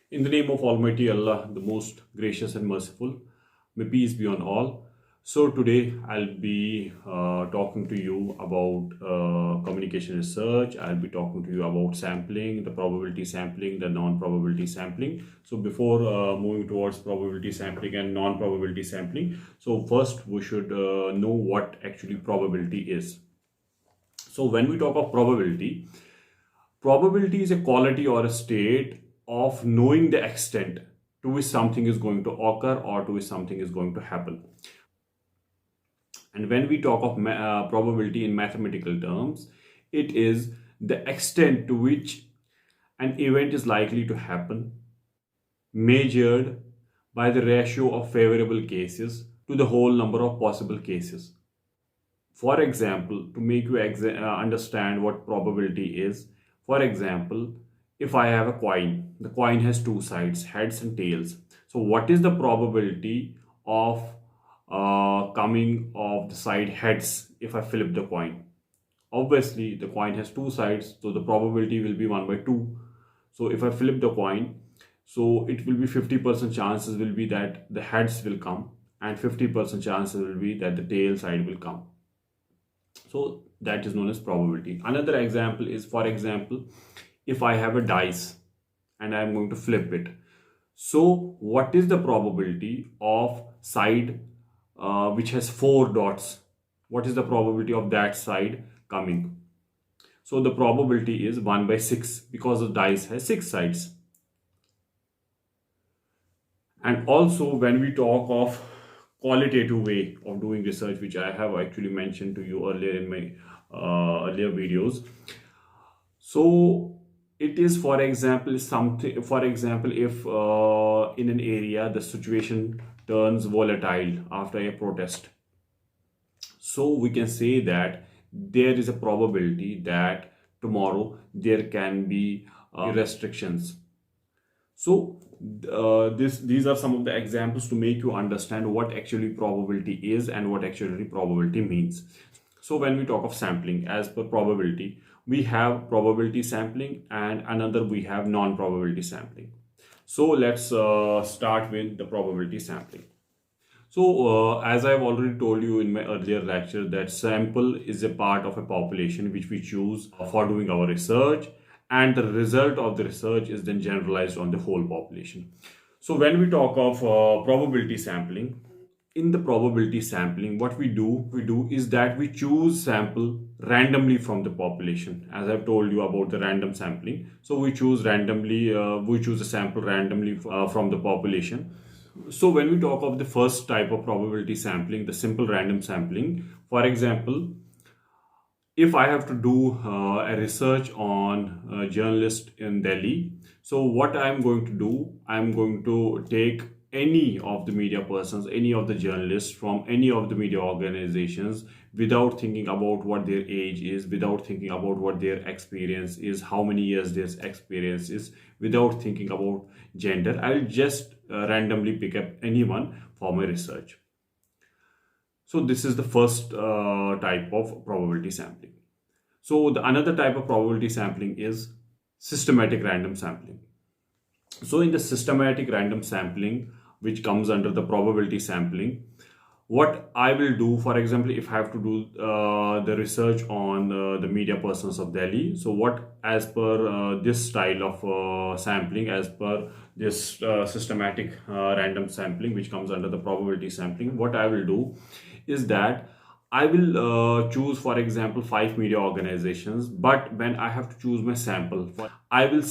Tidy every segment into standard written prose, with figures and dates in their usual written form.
In the name of Almighty Allah, the most gracious and merciful, may peace be on all. So, today I'll be talking to you about communication research. I'll be talking to you about sampling, the probability sampling, the non probability sampling. So, before moving towards probability sampling and non probability sampling, so first we should know what actually probability is. So, when we talk of probability, probability is a quality or a state of knowing the extent to which something is going to occur or to which something is going to happen. And when we talk of probability in mathematical terms, it is the extent to which an event is likely to happen, measured by the ratio of favorable cases to the whole number of possible cases. For example, to make you understand what probability is, for example, if I have a coin, the coin has two sides, heads and tails. So, what is the probability of coming of the side heads if I flip the coin? Obviously, the coin has two sides, so the probability will be 1 by 2. So, if I flip the coin, so it will be 50% chances will be that the heads will come, and 50% chances will be that the tail side will come. So that is known as probability. Another example is, for example, if I have a dice and I am going to flip it, so what is the probability of side which has 4 dots? What is the probability of that side coming? So the probability is 1 by 6 because the dice has 6 sides. And also, when we talk of qualitative way of doing research, which I have actually mentioned to you earlier in my earlier videos, so it is, for example, something, for example, if in an area the situation turns volatile after a protest, so we can say that there is a probability that tomorrow there can be restrictions. So these are some of the examples to make you understand what actually probability is and what actually probability means. So when we talk of sampling, as per probability, we have probability sampling, and another we have non-probability sampling. So let's start with the probability sampling. So, as I've already told you in my earlier lecture, that sample is a part of a population which we choose for doing our research, and the result of the research is then generalized on the whole population. So, when we talk of probability sampling, in the probability sampling, what we do is that we choose sample randomly from the population. As I've told you about the random sampling, so we choose randomly, we choose a sample randomly from the population. So when we talk of the first type of probability sampling, the simple random sampling, for example, if I have to do a research on a journalist in Delhi, so what I'm going to do, I'm going to take any of the media persons, any of the journalists from any of the media organizations, without thinking about what their age is, without thinking about what their experience is, how many years their experience is, without thinking about gender. I'll just randomly pick up anyone for my research. So this is the first type of probability sampling. So the another type of probability sampling is systematic random sampling. So in the systematic random sampling, which comes under the probability sampling, what I will do, for example, if I have to do the research on the media persons of Delhi, so what, as per this style of sampling, as per this systematic random sampling, which comes under the probability sampling, what I will do is that I will choose, for example, 5 media organizations. But when I have to choose my sample, I will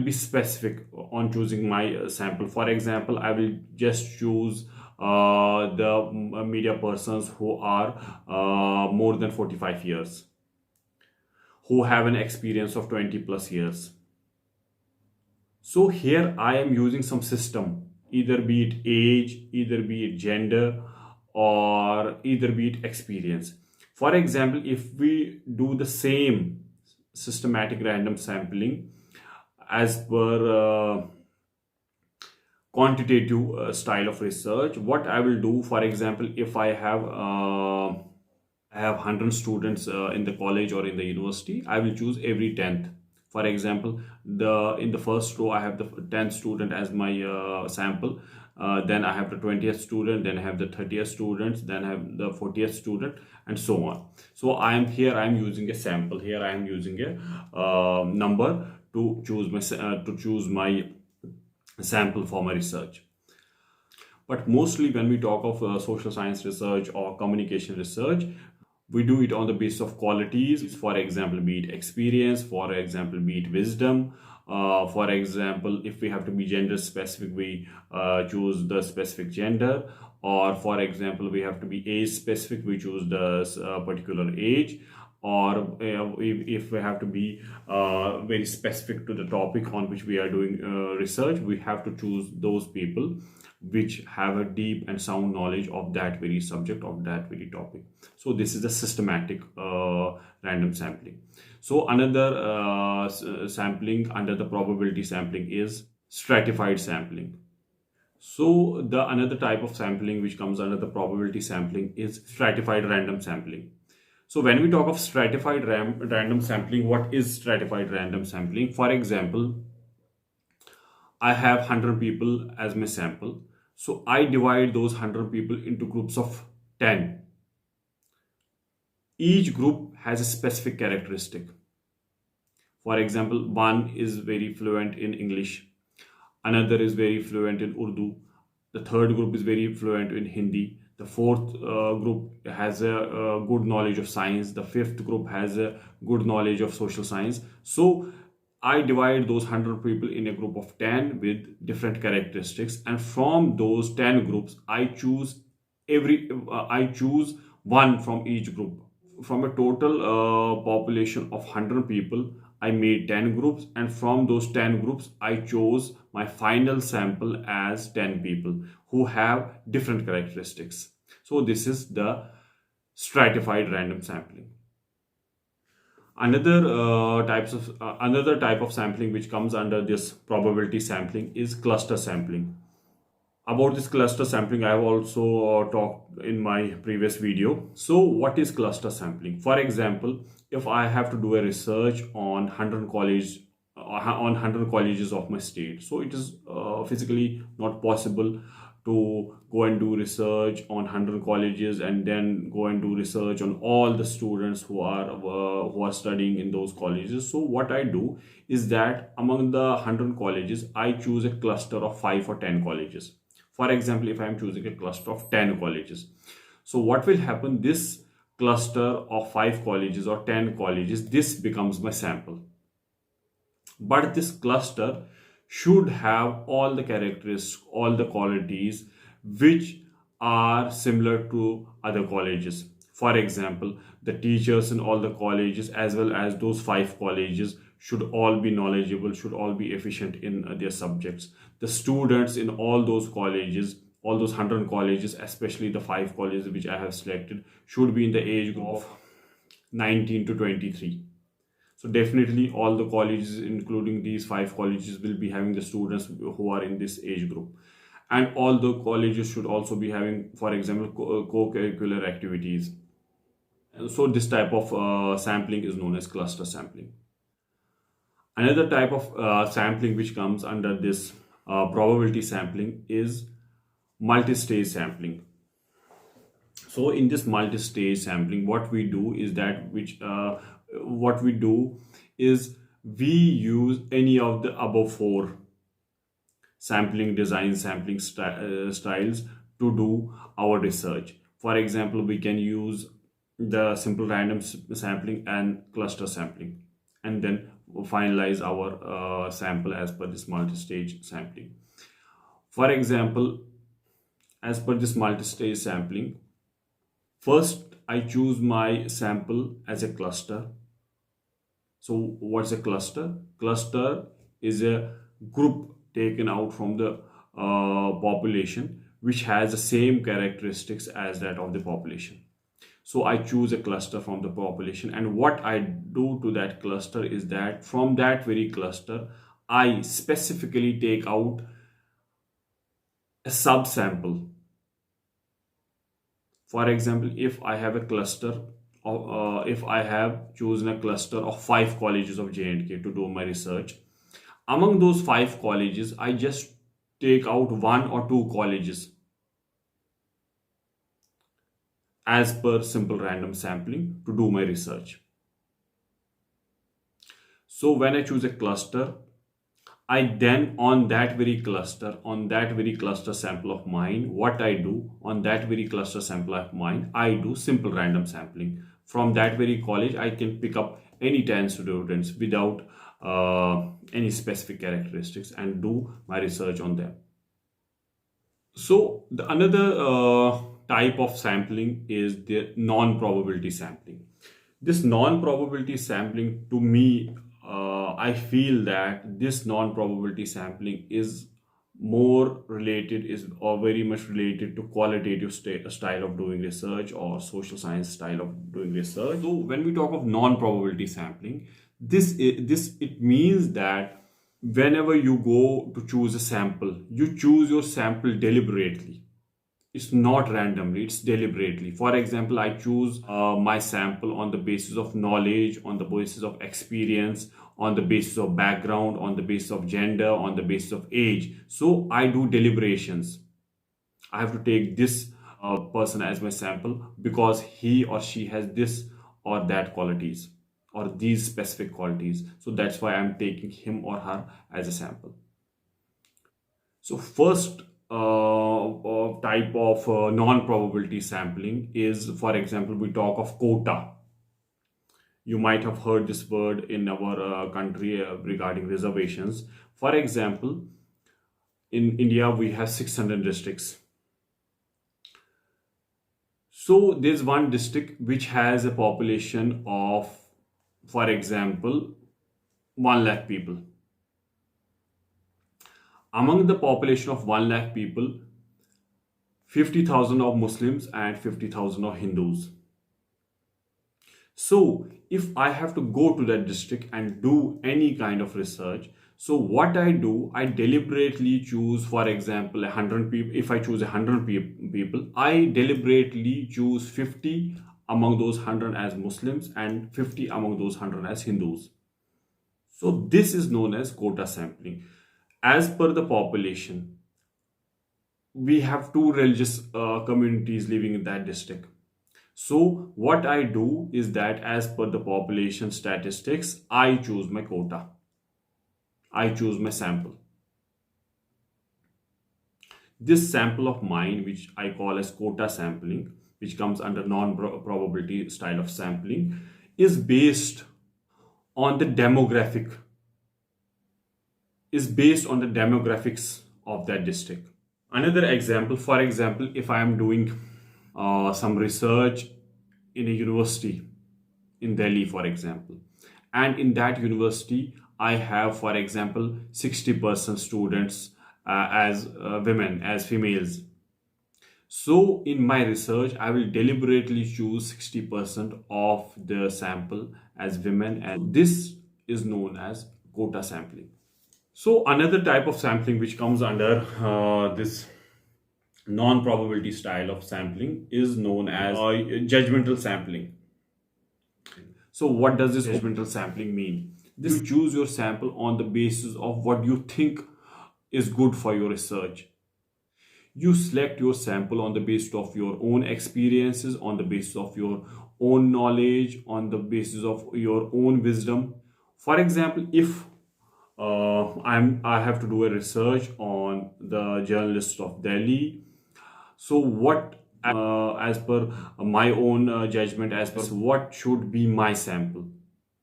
be specific on choosing my sample. For example, I will just choose the media persons who are more than 45 years, who have an experience of 20 plus years. So here I am using some system, either be it age, either be it gender, or either be it experience. For example, if we do the same systematic random sampling as per quantitative style of research, what I will do, for example, if I have 100 students in the college or in the university, I will choose every 10th For example, the in the first row I have the 10th student as my sample. Then I have the 20th student, then I have the 30th students, then I have the 40th student, and so on. So I am here, I am using a sample. Here I am using a number to choose my sample for my research. But mostly when we talk of social science research or communication research, we do it on the basis of qualities. For example, be it experience, for example, be it wisdom. For example, if we have to be gender specific, we choose the specific gender. Or for example, we have to be age specific, we choose the particular age. Or if we have to be very specific to the topic on which we are doing research, we have to choose those people which have a deep and sound knowledge of that very subject, of that very topic. So this is a systematic random sampling. So another sampling under the probability sampling is stratified sampling. So the another type of sampling which comes under the probability sampling is stratified random sampling. So when we talk of stratified random sampling, what is stratified random sampling? For example, I have 100 people as my sample. So I divide those 100 people into groups of 10. Each group has a specific characteristic. For example, one is very fluent in English, another is very fluent in Urdu, the third group is very fluent in Hindi, the fourth group has a good knowledge of science, the fifth group has a good knowledge of social science. So I divide those 100 people in a group of 10 with different characteristics, and from those 10 groups I choose one from each group. From a total population of 100 people, I made 10 groups, and from those 10 groups I chose my final sample as 10 people who have different characteristics. So this is the stratified random sampling. Another type of sampling which comes under this probability sampling is cluster sampling. About this cluster sampling, I have also talked in my previous video. So what is cluster sampling? For example, if I have to do a research on 100 colleges of my state, so it is physically not possible to go and do research on 100 colleges and then go and do research on all the students who are studying in those colleges. So what I do is that among the 100 colleges, I choose a cluster of 5 or 10 colleges. For example, if I am choosing a cluster of 10 colleges, so what will happen? This cluster of 5 colleges or 10 colleges, this becomes my sample. But this cluster should have all the characteristics, all the qualities which are similar to other colleges. For example, the teachers in all the colleges as well as those 5 colleges should all be knowledgeable, should all be efficient in their subjects. The students in all those colleges, all those 100 colleges, especially the 5 colleges which I have selected, should be in the age group of 19 to 23. So definitely all the colleges, including these 5 colleges, will be having the students who are in this age group. And all the colleges should also be having, for example, co-curricular activities. So this type of sampling is known as cluster sampling. Another type of sampling which comes under this probability sampling is multistage sampling. So in this multi-stage sampling, what we do is we use any of the above 4 sampling designs, sampling styles to do our research. For example, we can use the simple random sampling and cluster sampling, and then finalize our sample as per this multi-stage sampling. For example, as per this multi-stage sampling, first, I choose my sample as a cluster. So what's a cluster? Cluster is a group taken out from the population which has the same characteristics as that of the population. So I choose a cluster from the population, and what I do to that cluster is that from that very cluster, I specifically take out a subsample. For example, if I have a cluster if I have chosen a cluster of 5 colleges of J&K to do my research, among those 5 colleges, I just take out 1 or 2 colleges as per simple random sampling to do my research. So when I choose a cluster, I then on that very cluster sample of mine, what I do on that very cluster sample of mine, I do simple random sampling. From that very college, I can pick up any 10 students without any specific characteristics and do my research on them. So the another type of sampling is the non-probability sampling. This non-probability sampling, to me, I feel that this non-probability sampling is more related, is or very much related to qualitative style of doing research or social science style of doing research. So when we talk of non-probability sampling, this it means that whenever you go to choose a sample, you choose your sample deliberately. It's not randomly, it's deliberately. For example, I choose my sample on the basis of knowledge, on the basis of experience, on the basis of background, on the basis of gender, on the basis of age. So I do deliberations. I have to take this person as my sample because he or she has this or that qualities or these specific qualities. So that's why I'm taking him or her as a sample. So first type of non-probability sampling is, for example, we talk of quota. You might have heard this word in our country regarding reservations. For example, in India, we have 600 districts. So there's one district which has a population of, for example, 1 lakh people. Among the population of 1 lakh people, 50,000 of Muslims and 50,000 of Hindus. So if I have to go to that district and do any kind of research, so what I do, I deliberately choose, for example, 100 people. If I choose 100 people, I deliberately choose 50 among those 100 as Muslims and 50 among those 100 as Hindus. So this is known as quota sampling. As per the population, we have 2 religious communities living in that district. So what I do is that as per the population statistics, I choose my quota. I choose my sample. This sample of mine, which I call as quota sampling, which comes under non-probability style of sampling, is based on the demographics of that district. Another example, for example, if I am doing some research in a university in Delhi, for example, and in that university I have, for example, 60% students as women, as females. So in my research, I will deliberately choose 60% of the sample as women, and this is known as quota sampling. So another type of sampling which comes under this non-probability style of sampling is known as judgmental sampling. So what does this judgmental sampling mean? This, you choose your sample on the basis of what you think is good for your research. You select your sample on the basis of your own experiences, on the basis of your own knowledge, on the basis of your own wisdom. For example, if I have to do a research on the journalists of Delhi, so what as per my own judgment, as per what should be my sample,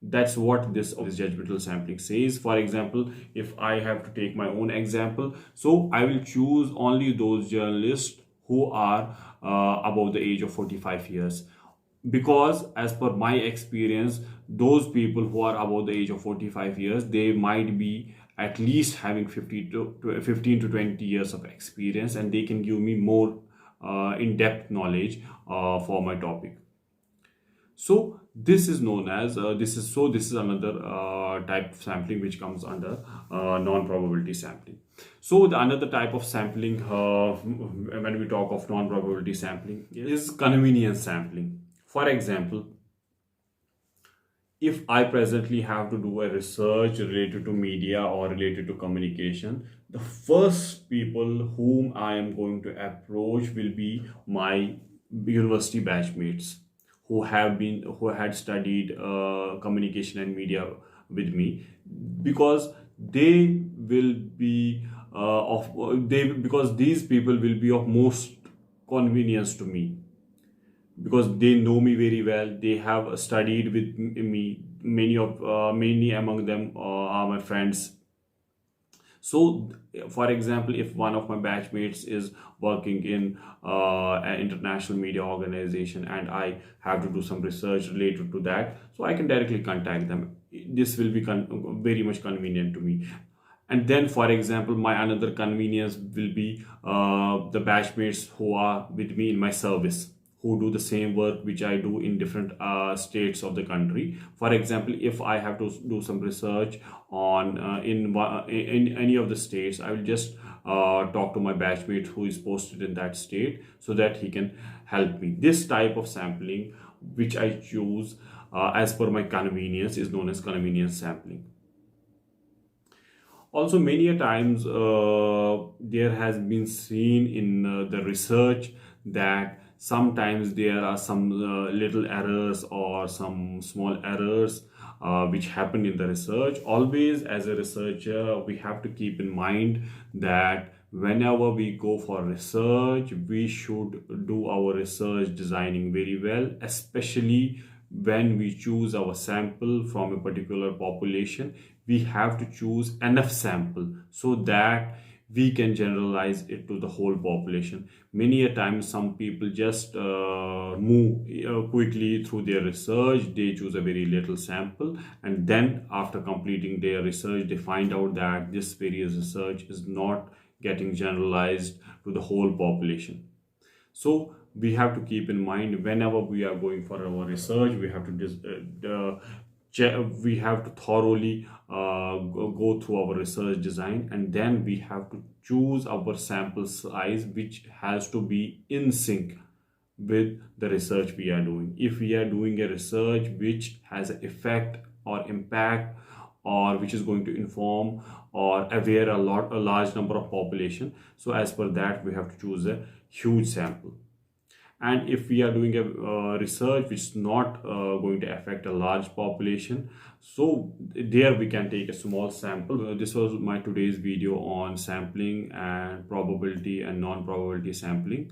that's what this judgmental sampling says. For example, if I have to take my own example, so I will choose only those journalists who are above the age of 45 years, because as per my experience, those people who are above the age of 45 years, they might be at least having 15 to 20 years of experience, and they can give me more in-depth knowledge for my topic. So this is known as this is another type of sampling which comes under non-probability sampling. So the another type of sampling when we talk of non-probability sampling is convenience sampling. For example, if I presently have to do a research related to media or related to communication, the first people whom I am going to approach will be my university batchmates who had studied communication and media with me, because they will be because these people will be of most convenience to me, because they know me very well. They have studied with me. Many among them are my friends. So, for example, if one of my batchmates is working in an international media organization and I have to do some research related to that, so I can directly contact them. This will be very much convenient to me. And then, for example, my another convenience will be the batchmates who are with me in my service, who do the same work which I do in different states of the country. For example, if I have to do some research on in any of the states, I will just talk to my batchmate who is posted in that state, so that he can help me. This type of sampling, which I choose as per my convenience, is known as convenience sampling. Also, many a times there has been seen in the research that sometimes there are some little errors or some small errors which happen in the research. Always, as a researcher, we have to keep in mind that whenever we go for research, we should do our research designing very well, especially when we choose our sample from a particular population. We have to choose enough sample so that we can generalize it to the whole population. Many a time some people just move quickly through their research. They choose a very little sample, and then after completing their research they find out that this various research is not getting generalized to the whole population. So we have to keep in mind, whenever we are going for our research, we have to we have to thoroughly go through our research design, and then we have to choose our sample size which has to be in sync with the research we are doing. If we are doing a research which has an effect or impact, or which is going to inform or aware a large number of population, so as per that we have to choose a huge sample. And if we are doing a research which is not going to affect a large population, so there we can take a small sample. This was my today's video on sampling and probability and non-probability sampling.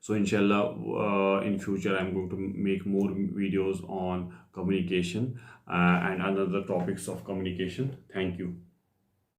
So inshallah, in future I'm going to make more videos on communication and other topics of communication. Thank you.